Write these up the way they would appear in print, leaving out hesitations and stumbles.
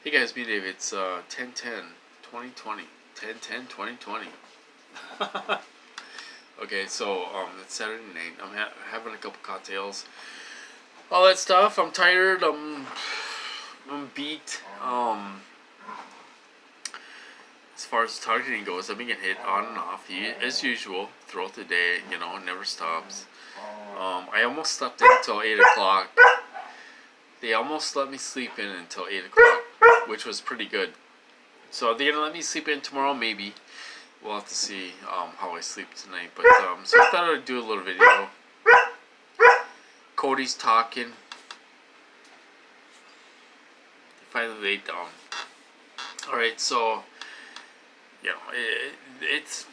Hey guys, me Dave. It's 10/10/2020. 10/10/2020. Okay, so it's Saturday night. I'm having a couple cocktails, all that stuff. I'm tired. I'm beat. As far as targeting goes, I've been getting hit on and off, as usual, throughout the day. It never stops. I almost slept in until 8 o'clock. They almost let me sleep in until 8 o'clock, which was pretty good. So they're gonna let me sleep in tomorrow, maybe. We'll have to see how I sleep tonight. But so I thought I'd do a little video. Cody's talking. He finally laid down. All right, so it's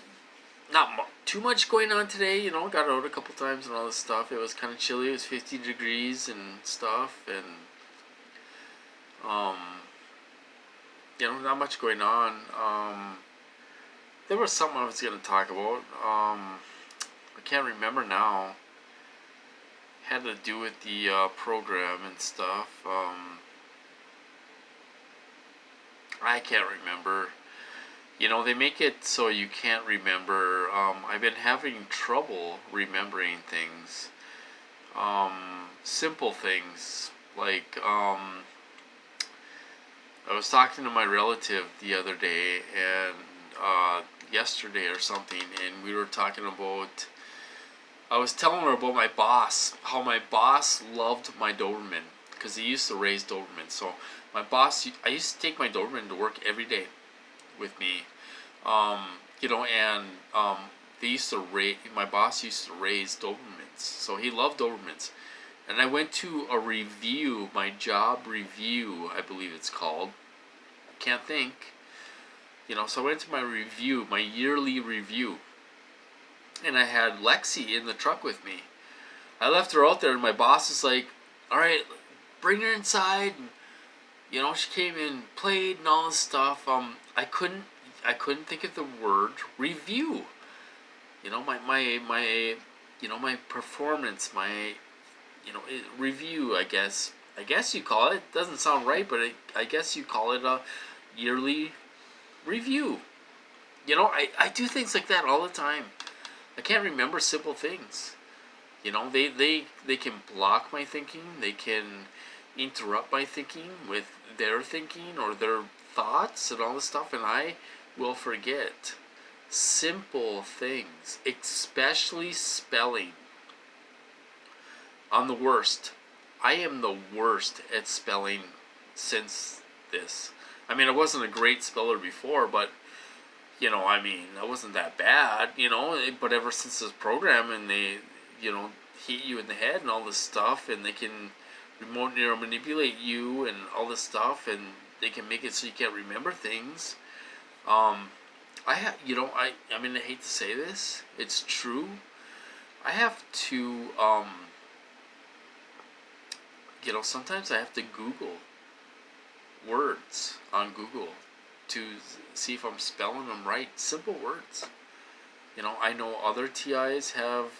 not too much going on today. Got out a couple times and all this stuff. It was kind of chilly. It was 50 degrees and stuff, and not much going on. There was something I was going to talk about. I can't remember now. Had to do with the program and stuff. I can't remember. They make it so you can't remember. I've been having trouble remembering things. Simple things. Like, I was talking to my relative the other day, and yesterday or something, and we were talking about, I was telling her about my boss, how my boss loved my Doberman, because he used to raise Dobermans. So my boss, I used to take my Doberman to work every day with me, and they used to my boss used to raise Dobermans, so he loved Dobermans. And I went to a review, my job review, I believe it's called. Can't think. So I went to my review, my yearly review, and I had Lexi in the truck with me. I left her out there, and my boss is like, "All right, bring her inside." And, she came in, played, and all this stuff. I couldn't think of the word review. My performance, review. I guess you call it. Doesn't sound right, but I guess you call it a yearly review. I do things like that all the time. I can't remember simple things. They can block my thinking. They can interrupt my thinking with their thinking or their thoughts and all this stuff, and I will forget simple things, especially spelling. I'm the worst. I am the worst at spelling since this. I wasn't a great speller before, but I wasn't that bad, but ever since this program, and they, hit you in the head and all this stuff, and they can remote neural manipulate you and all this stuff, and they can make it so you can't remember things. I hate to say this, it's true. I have to, sometimes I have to Google words on Google to see if I'm spelling them right. Simple words. I know other TIs have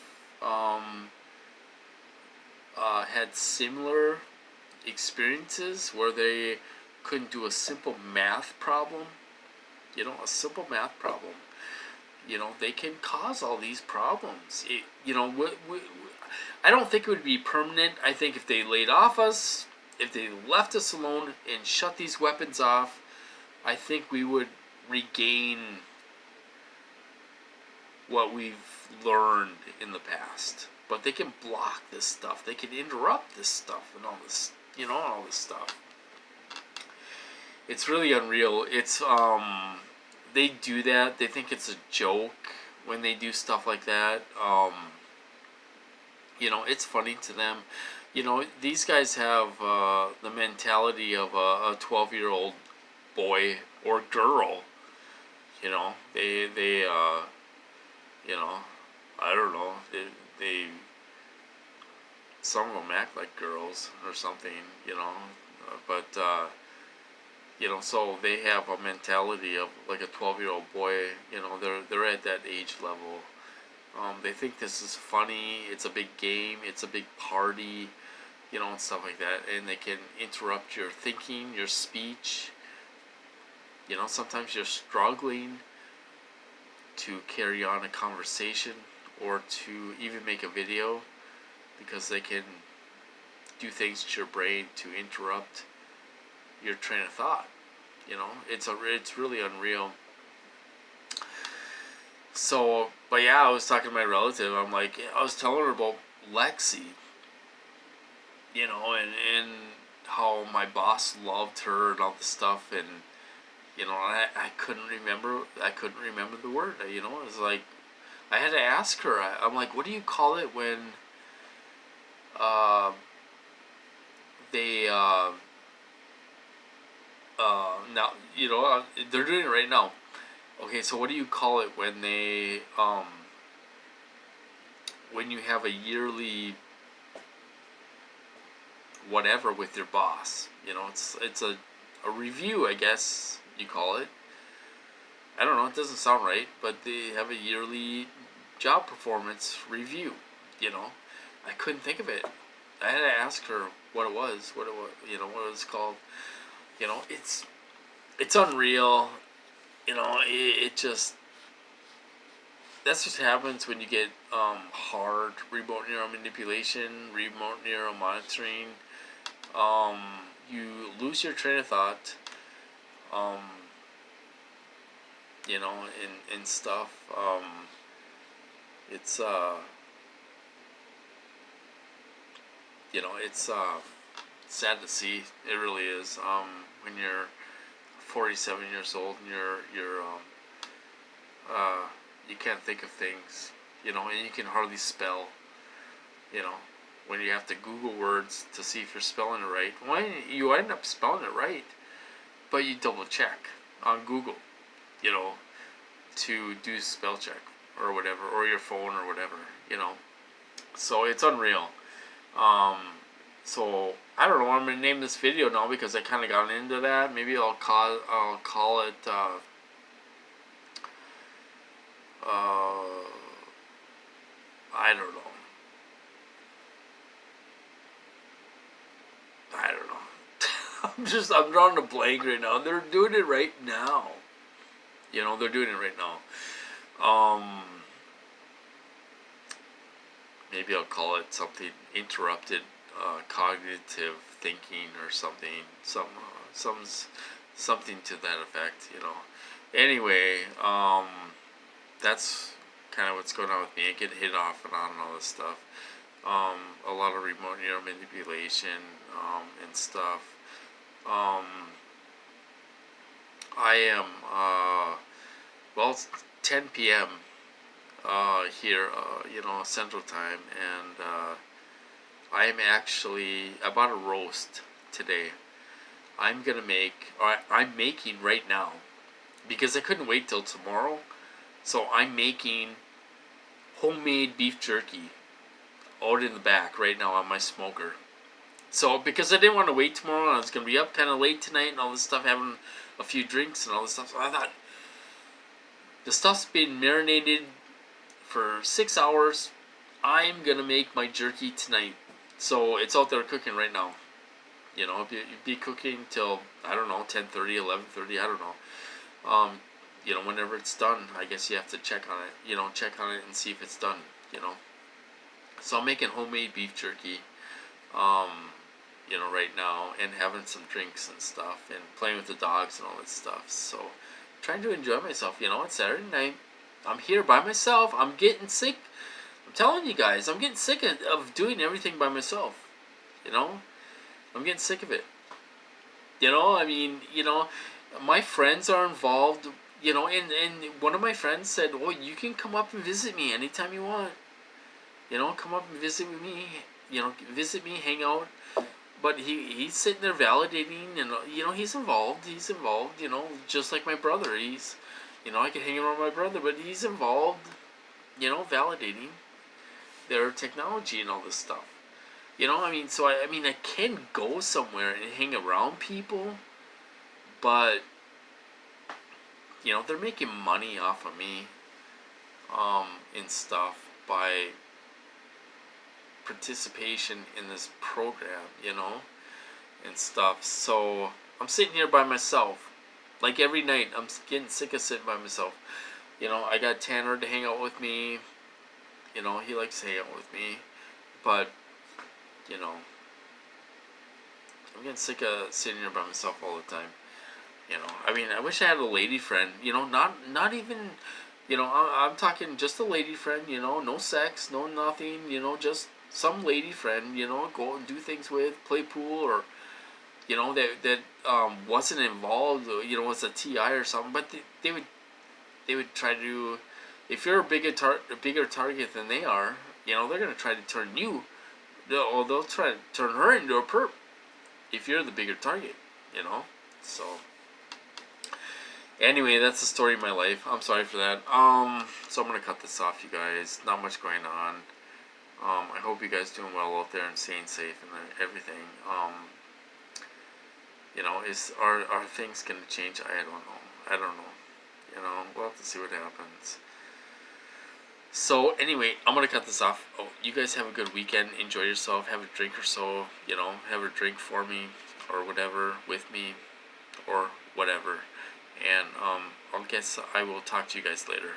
had similar experiences where they couldn't do a simple math problem. A simple math problem. They can cause all these problems. I don't think it would be permanent. I think if they laid off us, if they left us alone and shut these weapons off, I think we would regain what we've learned in the past. But they can block this stuff. They can interrupt this stuff and all this, all this stuff. It's really unreal. It's they do that. They think it's a joke when they do stuff like that. It's funny to them. These guys have the mentality of a 12-year-old boy or girl. They I don't know. They some of them act like girls or something. But so they have a mentality of like a 12-year-old boy. They're at that age level. They think this is funny. It's a big game. It's a big party. And stuff like that. And they can interrupt your thinking, your speech. You know, sometimes you're struggling to carry on a conversation or to even make a video because they can do things to your brain to interrupt your train of thought. You know, it's really unreal. So, but yeah, I was talking to my relative. I'm like, I was telling her about Lexi, you know, and how my boss loved her and all this stuff, and you know, I couldn't remember. I couldn't remember the word. You know, it was like I had to ask her. I'm like, what do you call it when uh, they now you know they're doing it right now. Okay, so what do you call it when they when you have a yearly whatever with your boss? You know, it's a review, I guess you call it. I don't know, it doesn't sound right, but they have a yearly job performance review, you know. I couldn't think of it. I had to ask her what it was, you know, what it was called. You know, it's unreal. You know, it just that's what happens when you get hard remote neural manipulation, remote neural monitoring. Um, you lose your train of thought. Um, you know, and stuff. It's you know, it's sad to see. It really is. When you're 47 years old and you're you can't think of things, you know, and you can hardly spell, you know, when you have to Google words to see if you're spelling it right. Well, you end up spelling it right, but you double check on Google, you know, to do spell check or whatever, or your phone or whatever, you know. So it's unreal. Um, so I don't know. I'm gonna name this video now because I kind of got into that. Maybe I'll call it I don't know. I don't know. I'm drawing a blank right now. They're doing it right now. You know, they're doing it right now. Maybe I'll call it something interrupted cognitive thinking or something. Something to that effect. You know. Anyway, that's kind of what's going on with me. I get hit off and on and all this stuff. A lot of remote neural manipulation and stuff. I am, well, it's 10 p.m. Here, you know, Central Time, and I am actually, I bought a roast today. I'm gonna make, or I'm making right now, because I couldn't wait till tomorrow, so I'm making homemade beef jerky out in the back right now on my smoker. So, because I didn't want to wait tomorrow, and I was going to be up kind of late tonight and all this stuff, having a few drinks and all this stuff, so I thought, the stuff's been marinated for 6 hours. I'm going to make my jerky tonight. So, it's out there cooking right now. You know, it'd be cooking till, I don't know, 10:30, 11:30, I don't know. You know, whenever it's done, I guess you have to check on it. You know, check on it and see if it's done, you know. So, I'm making homemade beef jerky. You know, right now, and having some drinks and stuff, and playing with the dogs and all that stuff. So, trying to enjoy myself. You know, it's Saturday night. I'm here by myself. I'm getting sick. I'm telling you guys, I'm getting sick of doing everything by myself. You know, I'm getting sick of it. You know, I mean, you know, my friends are involved. You know, and one of my friends said, "Oh, you can come up and visit me anytime you want. You know, come up and visit with me. You know, visit me, hang out." But he's sitting there validating, and you know, he's involved. You know, just like my brother. He's, you know, I can hang around my brother, but he's involved. You know, validating their technology and all this stuff. You know, I mean, so I mean, I can go somewhere and hang around people, but you know, they're making money off of me, and stuff by participation in this program, you know, and stuff. So I'm sitting here by myself, Like every night, I'm getting sick of sitting by myself. You know, I got Tanner to hang out with me. You know, he likes to hang out with me. But, you know, I'm getting sick of sitting here by myself all the time. You know, I mean, I wish I had a lady friend. You know, not even, you know, I'm talking just a lady friend. You know, no sex, no nothing. You know, just some lady friend. You know, go and do things with, play pool, or you know that wasn't involved. You know, as a TI or something. But they would try to, if you're a bigger target than they are. You know, they're gonna try to turn you. They'll try to turn her into a perp if you're the bigger target. You know, so. Anyway, that's the story of my life. I'm sorry for that. So I'm gonna cut this off, you guys. Not much going on. I hope you guys doing well out there and staying safe and everything. You know, are things gonna change? I don't know. I don't know. You know, we'll have to see what happens. So anyway, I'm gonna cut this off. Oh, you guys have a good weekend. Enjoy yourself. Have a drink or so. You know, have a drink for me or whatever with me or whatever. And I guess I will talk to you guys later.